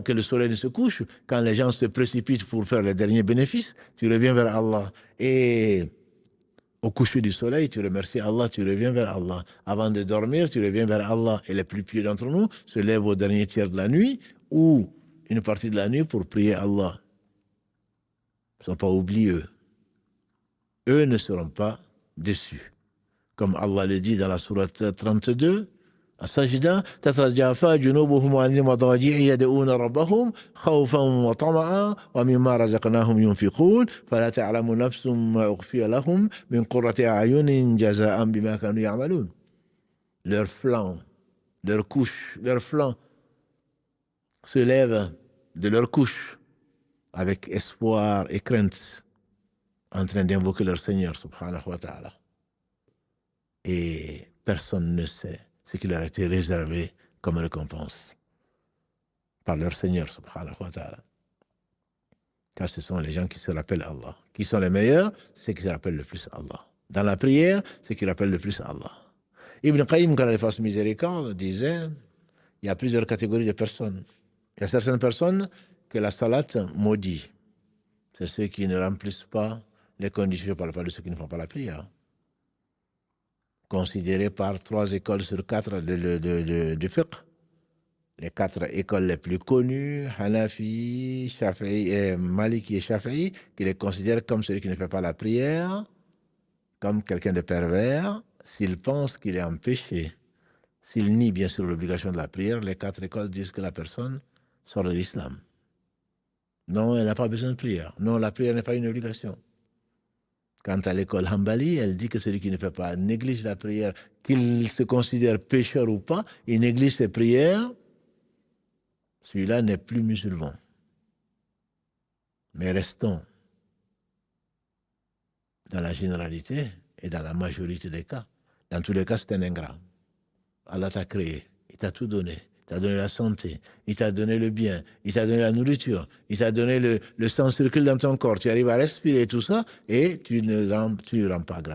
que le soleil ne se couche, quand les gens se précipitent pour faire les derniers bénéfices, tu reviens vers Allah. Et au coucher du soleil, tu remercies Allah, tu reviens vers Allah. Avant de dormir, tu reviens vers Allah. Et les plus pieux d'entre nous se lèvent au dernier tiers de la nuit ou une partie de la nuit pour prier Allah. Ils ne sont pas oublieux. Eux ne seront pas déçus. Comme Allah le dit dans la sourate 32, السجدة تتجافى جنوبهم عن المضاجع يدعون ربهم خوفا وطمعا ومما رزقناهم ينفقون فلا تعلم نفس ما أخفي لهم من قرة أعين جزاء بما كانوا يعملون. Leurs flancs, leurs couches, leurs flancs se lèvent de leur couche avec espoir et crainte, en train d'invoquer leur Seigneur, subhanahu wa ta'ala. Et personne ne sait ce qui leur a été réservé comme récompense par leur Seigneur, subhanahu wa ta'ala. Car ce sont les gens qui se rappellent Allah. Qui sont les meilleurs? Ceux qui se rappellent le plus Allah. Dans la prière, ceux qui rappellent le plus Allah. Ibn Qayyim, quand il fasse miséricorde, disait, il y a plusieurs catégories de personnes. Il y a certaines personnes que la salat maudit. C'est ceux qui ne remplissent pas les conditions, je ne parle pas de ceux qui ne font pas la prière. Considérés par 3 écoles sur 4 de fiqh. Les 4 écoles les plus connues, Hanafi, Shafi'i, Maliki et Shafi'i, qui les considèrent comme celui qui ne fait pas la prière, comme quelqu'un de pervers, s'il pense qu'il est en péché. S'il nie bien sûr l'obligation de la prière, les 4 écoles disent que la personne sort de l'islam. Non, elle n'a pas besoin de prière. Non, la prière n'est pas une obligation. Quant à l'école Hanbali, elle dit que celui qui ne fait pas néglige la prière, qu'il se considère pécheur ou pas, il néglige ses prières, celui-là n'est plus musulman. Mais restons dans la généralité et dans la majorité des cas. Dans tous les cas, c'est un ingrat. Allah t'a créé, il t'a tout donné. Il t'a donné la santé, il t'a donné le bien, il t'a donné la nourriture, il t'a donné le sang circule dans ton corps. Tu arrives à respirer tout ça et tu ne rends pas grâce.